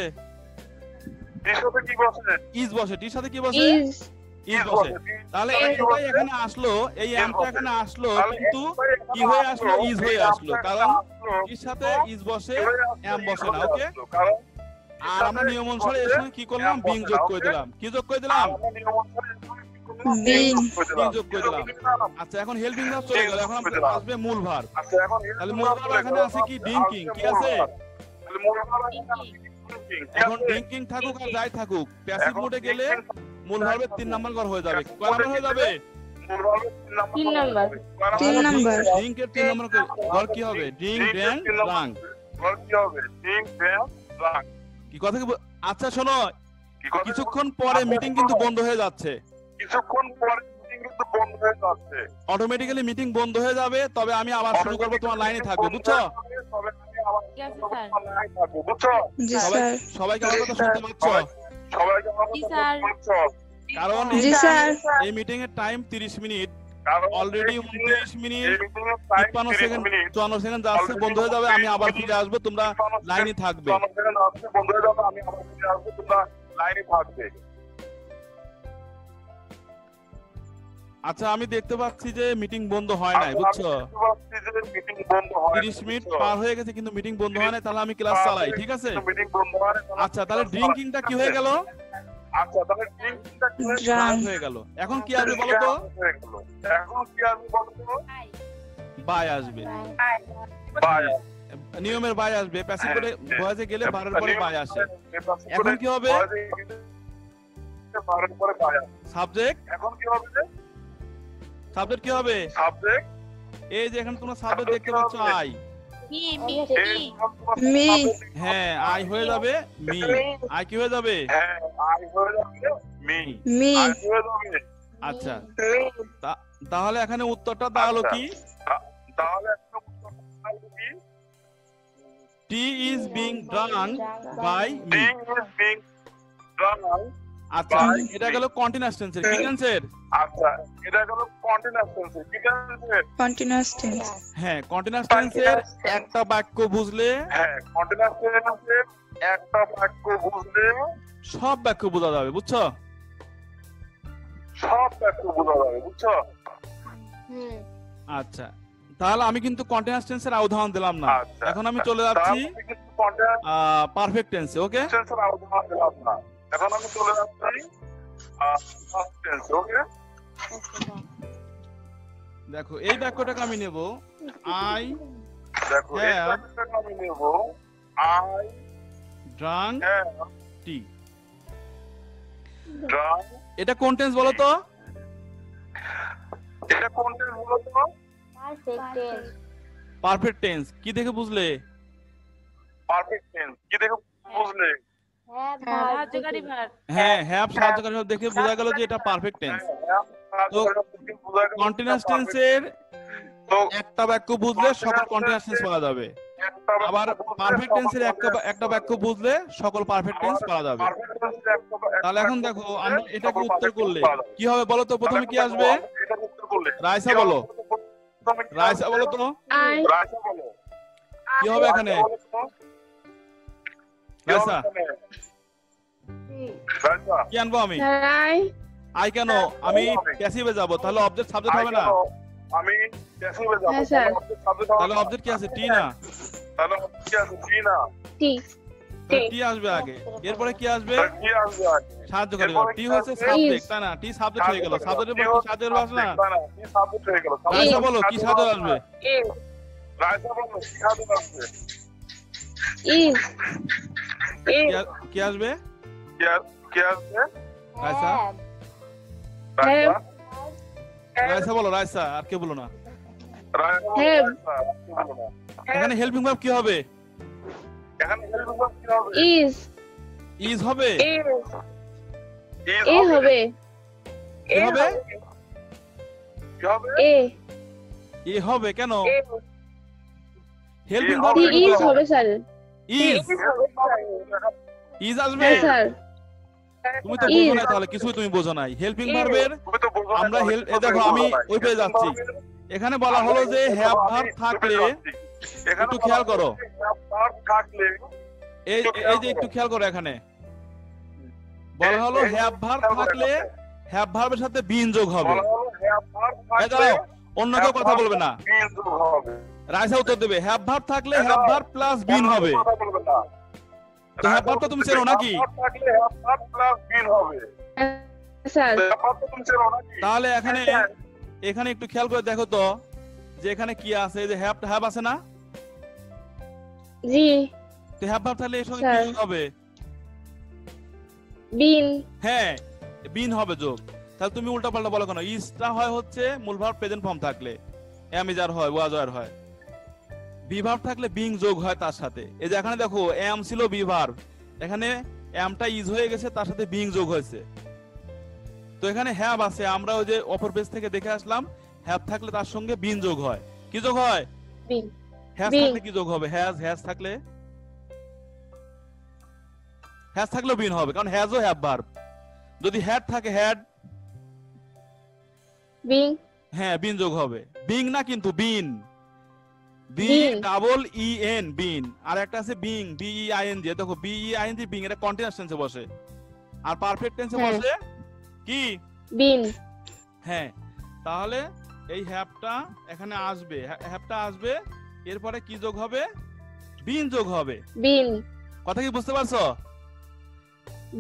ডির সাথে কি বসে? ইজ বসে। টির সাথে কি বসে? ইজ ইজ বসে। তাহলে এইটাই এখানে আসলো, এই এমটা এখানে আসলো, কিন্তু কি হয়ে আসলো? ইজ হয়ে আসলো। কারণ টির সাথে ইজ বসে, এম বসে না। ওকে, কারণ আর আমরা নিয়ম অনুসারে এর সঙ্গে কি করলাম? বিং যোগ করে দিলাম। কি যোগ করে দিলাম? বিং। বিং যোগ করে দিলাম। আচ্ছা এখন হেল্পিং ভার্ব চলে গেল, এখন আমরা আসবে মূল ভার্ব। আচ্ছা এখন তাহলে মূল ভার্ব এখানে আছে কি? ড্রিঙ্কিং। কি আছে? তাহলে মূল ভার্ব এখানে আছে কি? ড্রিঙ্কিং। এখন ড্রিঙ্কিং থাকুক আর যাই থাকুক, প্যাসিভ মোডে গেলে মূল ভার্বের 3 নাম্বার ঘর হয়ে যাবে। কয় নাম্বার হয়ে যাবে? মূল ভার্বের 3 নাম্বার। 3 নাম্বার। ড্রিঙ্কের 3 নাম্বার ঘর কি হবে? Drink, drank, drunk. ঘর কি হবে? Drink, drank, drunk. কি কথা কি আচ্ছা শোনো, কি কথা? কিছুক্ষণ পরে মিটিং কিন্তু বন্ধ হয়ে যাচ্ছে। কিছুক্ষণ পরে মিটিং কিন্তু বন্ধ হয়ে যাচ্ছে। অটোমেটিক্যালি মিটিং বন্ধ হয়ে যাবে, তবে আমি আবার শুরু করব, তোমার লাইনে থাকবে, বুঝছো? তবে আমি আবার ঠিক আছে স্যার লাইনে থাকবো, বুঝছো? জি সবাই স্যার সবাইকে আমার কথা শুনতে পাচ্ছ? সবাইকে আমার জি, কথা স্যার। বুঝছো? কারণ জি স্যার এই মিটিং এর টাইম 30 মিনিট, কারণ অলরেডি এই 29 মিনিট এই meeting এর time 53 30 সেকেন্ড মিনিট। 54 সেকেন্ড যাচ্ছে, বন্ধ হয়ে যাবে। আমি আবার ফিরে আসবো, তোমরা লাইনে থাকবে। বন্ধ হয়ে যাবে, আমি আবার ফিরে আসবো, তোমরা লাইনে থাকবে। আচ্ছা আমি দেখতে পাচ্ছি যে মিটিং বন্ধ হয় নাই, বুঝছো? মিটিং বন্ধ হয় 30 মিনিট পার হয়ে গেছে কিন্তু মিটিং বন্ধ হয় নাই। তাহলে আমি ক্লাস চালাই, ঠিক আছে? মিটিং বন্ধ হয় না, আচ্ছা তাহলে ড্রিঙ্কিংটা কি হয়ে গেল? আচ্ছা তাহলে ড্রিঙ্কিংটা কি হয়ে গেল? ড্রাঙ্ক হয়ে গেল। এখন কি আসবে বলো তো? হয়ে গেল। এখন কি আসবে বলো তো? বাই আসবে, বাই। নিয়মের বাই আসবে। প্যাসিভ করে ভয়েসে গেলে বারের পরে বাই আসে। এখন কি হবে? বারের পরে বাই আসে। সাবজেক্ট, এখন কি হবে? সাবজেক্ট কি হবে? সাবজেক্ট এই যে এখানে তোমরা সাবজেক্ট দেখতে পাচ্ছ, আই। Me me me. হ্যাঁ আই হয়ে যাবে মি। আই কি হয়ে যাবে? হ্যাঁ আই হয়ে যাবে মি। মি আই হয়ে যাবে আচ্ছা, তাহলে এখানে উত্তরটা দাঁড়ালো কি? তাহলে একটা উত্তর হলো কি? Tea is being drunk by me. Tea is being drunk. আচ্ছা, by এটা me. গেল কন্টিনিউয়াস টেন্সের। কি টেন্সের? আচ্ছা, এটা হলো কন্টিনিউয়াস টেন্স। ঠিক আছে? Continuous tense. হ্যাঁ, কন্টিনিউয়াস টেন্সের একটা বাক্য বুঝলে, হ্যাঁ, কন্টিনিউয়াস টেন্সের একটা বাক্য বুঝলে সব বাক্য বোঝা যাবে, বুঝছো? সব বাক্য বোঝা যাবে, বুঝছো? হুম। আচ্ছা, তাহলে আমি কিন্তু কন্টিনিউয়াস টেন্সের উদাহরণ দিলাম না। আচ্ছা, এখন আমি চলে যাচ্ছি তাহলে কিন্তু কন্টিনিউয়াস পারফেক্ট টেন্সে। ওকে, টেন্সের আলোচনা দিলাম না। এখন আমি চলে যাচ্ছি পাস্ট টেন্স। ওকে, দেখো এই বাক্যটাকে আমি নেব আই দেখো এই Have. বাক্যটাকে আমি নেব I drunk have tea. Drunk. এটা কোন টেন্স বলো তো? এটা কোন টেন্স বলো তো? Perfect tense. Perfect tense. কি দেখে বুঝলে? Perfect tense. কি দেখে বুঝলে? হ্যাঁ সাহায্যকারী ভার। হ্যাঁ, হ্যাভ সাহায্যকারী ভাব দেখে বোঝা গেল যে এটা পারফেক্ট টেন্স। তো কন্টিনিউয়াস টেন্সের তো একটা বাক্য বুঝলে সকল কন্টিনিউয়াস টেন্স পাওয়া যাবে। আবার পারফেক্ট টেন্সের একটা বাক্য বুঝলে সকল পারফেক্ট টেন্স পাওয়া যাবে। তাহলে এখন দেখো আমরা এটাকে উত্তর করলে কি হবে বলো তো? প্রথমে কি আসবে? রাইসা বলো, রাইসা বলো তো আই কি হবে এখানে? রাইসা কি আনবো আমি? I I can? আমি প্যাসিভে যাব, তাহলে অবজেক্ট সাবজেক্ট হবে না? আমি প্যাসিভে যাব, হ্যাঁ, স্যার। তাহলে অবজেক্ট কি আছে? টি না? তাহলে অবজেক্ট কি আছে? টি না। টি টি আসবে আগে, এরপরে কি আসবে? তাহলে কি আসবে আগে? সাহায্যকারী ভাব। টি হচ্ছে সাবজেক্ট, তাই না? টি সাবজেক্ট হয়ে গেল। সাবজেক্টের পর কি সাহায্যের ভাব আসবে না? টি সাবজেক্ট হয়ে গেল। রাইসা বলো কি সাহায্য আসবে? রাইসা বলো কি সাবজেক্ট আসবে? ইজ কি আসবে? কি আসবে? রাইসা রাইসা রাইসা বলো, রাইসা, আর কে বলো না। রাইসা Have. বলো না। এখানে হেল্পিং ভার্ব কি হবে? এখানে হেল্পিং ভার্ব কি হবে? ইজ ইজ হবে। এ হবে এ হবে? কি হবে? এ এ হবে কেন? Helping A verb T is হবে স্যার। ইজ ইজ আসবে। হ্যাঁ স্যার। তুমি তো বোঝো না, তাহলে কিছুই তুমি বোঝো নাই। হেল্পিং ভার্বের আমরা দেখো আমি ওই পেয়ে যাচ্ছি। এখানে বলা হলো যে হ্যাভ ভার্ব থাকলে, একটু খেয়াল করো, এই এই যে একটু খেয়াল করো, এখানে বলা হলো হ্যাভ ভার্ব থাকলে হ্যাভ ভার্বের সাথে বিন যোগ হবে। এই দাঁড়াও, অন্য কেউ কথা বলবে না। রাইসা উত্তর দেবে হ্যাভ ভার্ব থাকলে হ্যাভ ভার্ব প্লাস বিন হবে। তো হ্যাভ ভার্ব তো তুমি চেনো নাকি? স্যার তাহলে এখানে এখানে একটু খেয়াল করে দেখো তো যে এখানে কি আছে, যে হ্যাভ আছে না? জি তো হ্যাভ ভার্ব থাকলে এর সঙ্গে স্যার। কি যোগ হবে? বিন হ্যাঁ, বিন হবে যোগ। তাহলে তুমি উল্টা পাল্টা বলো কেন? ইজটা হয় হচ্ছে মূল ভার্ব প্রেজেন্ট ফর্ম থাকলে, এম ইজ আর হয়, ওয়াজ আর হয়। বি ভার্ব থাকলে বিং যোগ হয় তার সাথে। এই যে এখানে দেখো এম ছিল বি ভার্ব, এখানে এমটা ইজ হয়ে গেছে, তার সাথে বিং যোগ হয়েছে। তো এখানে হ্যাভ আছে, আমরা ওই যে অপর পেজ থেকে দেখে আসলাম, হ্যাভ থাকলে তার সঙ্গে বিন যোগ হয়। কি যোগ হয়? Been has been. থাকলে কি যোগ হবে? হ্যাজ থাকলে হ্যাজ থাকলেও বিন হবে, কারণ হ্যাজও হ্যাভ ভার্ব। যদি হ্যাড থাকে হ্যাড, বিং হ্যাঁ বিন যোগ হবে। বিং না কিন্তু been, B been. Double E N been. আর একটা আছে being, B E I N G. দেখো B E I N G being, এটা কন্টিনিউয়াস টেন্সে বসে। আর পারফেক্ট টেন্সে হ্যাঁ। বসে কি? বিন হ্যাঁ। তাহলে এই হ্যাভটা এখানে আসবে, হ্যাভটা আসবে, এরপরে কি যোগ হবে? বিন যোগ হবে। বিন। কথা কি বুঝতে পারছো?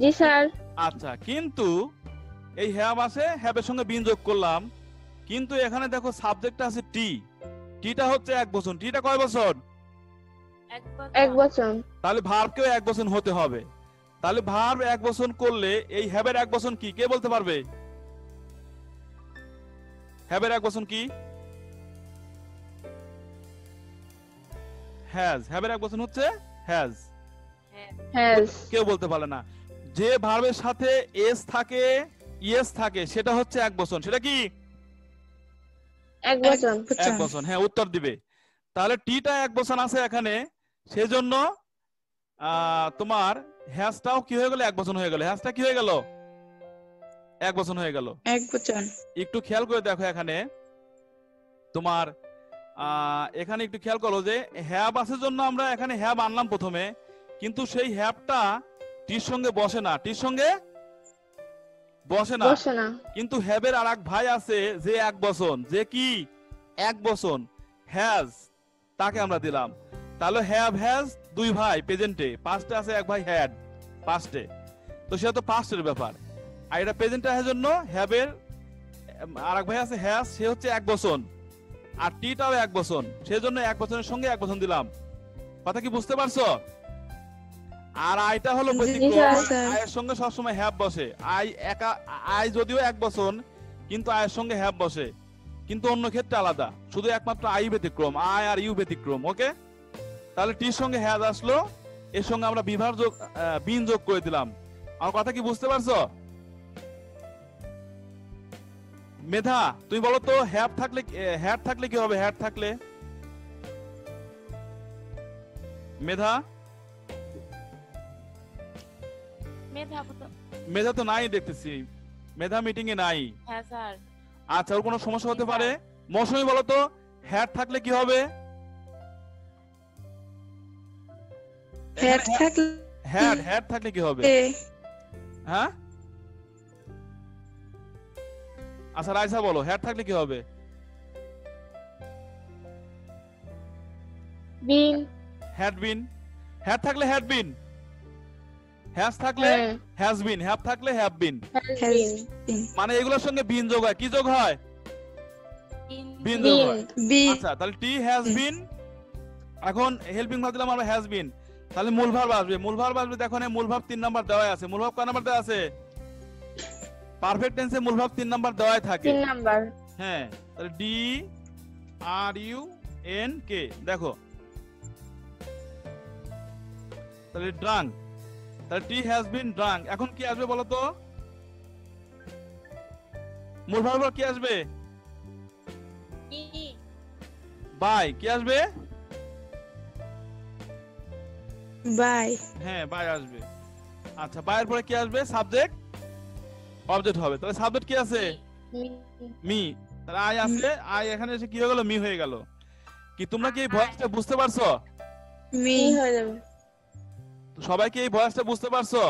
জি স্যার। আচ্ছা, কিন্তু এই হ্যাভ আছে, হ্যাভের সঙ্গে বিন যোগ করলাম, কিন্তু এখানে দেখো সাবজেক্টটা আছে টি। টিটা হচ্ছে এক বচন। টিটা কয় বচন? এক বচন। তাহলে ভার্বকেও এক বচন হতে হবে। তাহলে ভার্ব এক বচন করলে এই হ্যাভের এক বচন কি? কে বলতে পারবে? হ্যাভের এক বচন কি? হ্যাজ। হ্যাভের এক বচন হচ্ছে হ্যাজ। হ্যাজ কেউ বলতে পারে না। যে ভার্বের সাথে এস থাকে ইয়েস থাকে সেটা হচ্ছে এক বচন, সেটা কি এক বচন। এক বচন। হ্যাঁ, উত্তর দিবে। তাহলে টিটা এক বচন আছে এখানে, সেজন্য তোমার হ্যাশটাও কি হয়ে গেল, এক বচন হয়ে গেল। হ্যাশটা কি হয়ে গেল, এক বচন হয়ে গেল। এক বচন। একটু খেয়াল করে দেখো এখানে তোমার এখানে একটু খেয়াল করো যে হ্যাব আছে জন্য আমরা এখানে হ্যাব আনলাম প্রথমে, কিন্তু সেই হ্যাবটা টির সঙ্গে বসে না, টির সঙ্গে বসে না। বসে না। কিন্তু হ্যাবের আর এক ভাই আছে যে এক বচন, যে কি এক বচন, হ্যাজ, তাকে আমরা দিলাম। তাহলে হ্যাভ হ্যাজ দুই ভাই প্রেজেন্টে, পাস্টে আছে এক ভাই হ্যাড পাস্টে, তো সেটা তো পাস্টের ব্যাপার। আর এটা প্রেজেন্টে আসার জন্য হ্যাবের আর এক ভাই আছে হ্যাজ, সে হচ্ছে এক বচন, আর টিটাও এক বচন, সেজন্য এক বচনের সঙ্গে এক বচন দিলাম। কথা কি বুঝতে পারছো? আর আইটা হলো ব্যতিক্রম, আয়ের সঙ্গে সবসময় হ্যাভ বসে। আই একা, আই যদিও এক বচন কিন্তু আয়ের সঙ্গে হ্যাভ বসে, কিন্তু অন্য ক্ষেত্রে আলাদা, শুধু একমাত্র আই ব্যতিক্রম, আই আর ইউ ব্যতিক্রম। ওকে, তাহলে টির সঙ্গে হ্যাজ আসলো, এর সঙ্গে আমরা বিভার যোগ বিন যোগ করে দিলাম। আমার কথা কি বুঝতে পারছো? মেধা তুমি বলো তো, হ্যাভ থাকলে হ্যাড থাকলে কি হবে? হ্যাড থাকলে মেধা, মেধা তো নাই দেখতেছি, মেধা মিটিং এ নাই। হ্যাঁ স্যার। আচ্ছা, ওর কোনো সমস্যা হতে পারে। মৌসুমী বলো তো, হ্যাড থাকলে কি হবে? হ্যাড থাকলে হ্যাড থাকলে কি হবে? হ্যাঁ, আচ্ছা রাইসা বলো, হ্যাড থাকলে কি হবে? বিন। Had been. হ্যাড থাকলে হ্যাড বিন, হ্যাজ থাকলে হ্যাজ বিন, হ্যাভ থাকলে হ্যাভ বিন। মানে এগুলোর সঙ্গে বিন যোগ হয়, কি যোগ হয়? বিন যোগ হয়। আচ্ছা, তাহলে টি হ্যাজ বিন, এখন হেল্পিং ভার্ব দিলাম আমরা হ্যাজ বিন, তাহলে মূল ভার্ব আসবে। মূল ভার্ব আসবে, দেখো না মূল ভার্ব 3 নাম্বার দেওয়া আছে। মূল ভার্ব কয় নাম্বার দেওয়া আছে? পারফেক্ট টেন্সে মূল ভার্ব 3 নাম্বার দেওয়াই থাকে। 3 নাম্বার। হ্যাঁ, তাহলে ডি আর ইউ এন কে, দেখো তাহলে ড্রাঙ্ক, তাহলে টি হ্যাজ বিন ড্রাঙ্ক। এখন কি আসবে বলো তো? মূল ভার্ব কি আসবে? বাই। কি আসবে? বাই। হ্যাঁ, বাই আসবে। আচ্ছা, বাইয়ের পরে কি আসবে? সাবজেক্ট অবজেক্ট হবে। তাহলে সাবজেক্ট কি আছে? মি। তাহলে আই আছে, আই এখানে এসে কি হয়ে গেল? মি হয়ে গেল। কি তোমরা কি এই ভয়েসটা বুঝতে পারছো? মি হয়ে যাবে। সবাই কি এই ভয়েসটা বুঝতে পারছো?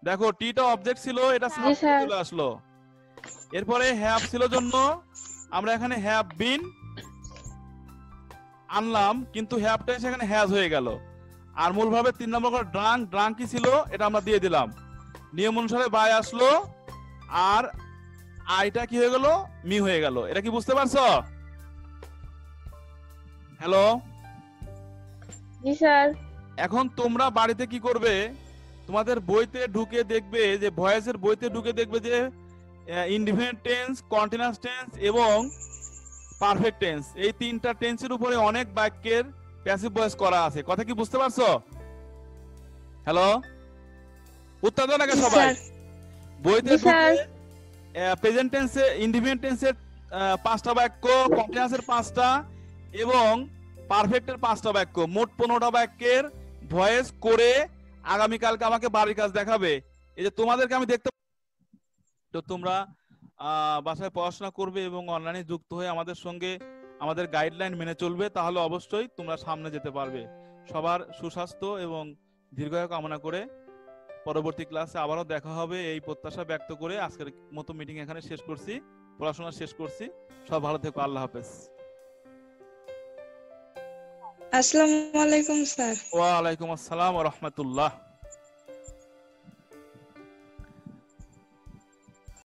দেখো, টিটা অবজেক্ট ছিল, এটা সাবজেক্ট চলে আসলো। এরপরে হ্যাভ ছিল জন্য আমরা এখানে হ্যাভ বিন আনলাম, কিন্তু হ্যাভটা সেখানে হ্যাজ হয়ে গেল। আর মূল ভাবে 3 নম্বর করে ড্রাঙ্ক, ড্রাঙ্ক কি ছিল এটা আমরা দিয়ে দিলাম। নিয়ম অনুসারে বাই আসলো, আর আইটা কি হয়ে গেল? মি হয়ে গেল। এটা কি বুঝতে পারছো? Hello, ji sir. এখন তোমরা বাড়িতে কি করবে? তোমাদের বইতে ঢুকে দেখবে যে ভয়েসের বইতে ঢুকে দেখবে যে ইনডিফিনিট টেন্স, কন্টিনিউয়াস টেন্স এবং পারফেক্ট টেন্স, এই 3টা টেন্সের উপরে অনেক বাক্যের প্যাসিভ ভয়েস করা আছে। কথা কি বুঝতে পারছো? হ্যালো, উত্তর দাও নাকি সবাই? বইতে ঢুকে প্রেজেন্ট টেন্সে, ইনডিফিনিট টেন্সের 5টা বাক্য, কন্টিনিউয়াসের 5টা এবং পারফেক্টের 5টা বাক্য, মোট 15টা বাক্যের ভয়েস করে আগামী কালকে আমাকে বাড়ির কাজ দেখাবে। এই যে তোমাদেরকে আমি দেখতে, তো তোমরা বাসায় পড়াশোনা করবে এবং অনলাইনে যুক্ত হয়ে আমাদের সঙ্গে আমাদের গাইডলাইন মেনে চলবে, তাহলে অবশ্যই তোমরা সামনে যেতে পারবে। সবার সুস্বাস্থ্য এবং দীর্ঘায়ু কামনা করে পরবর্তী ক্লাসে আবারও দেখা হবে এই প্রত্যাশা ব্যক্ত করে আজকের মতো মিটিং এখানে শেষ করছি, পড়াশোনা শেষ করছি। সব ভালো থেকো, আল্লাহ হাফেজ। আসসালামু আলাইকুম স্যার। ওয়া আলাইকুম আসসালাম ওয়া রাহমাতুল্লাহ।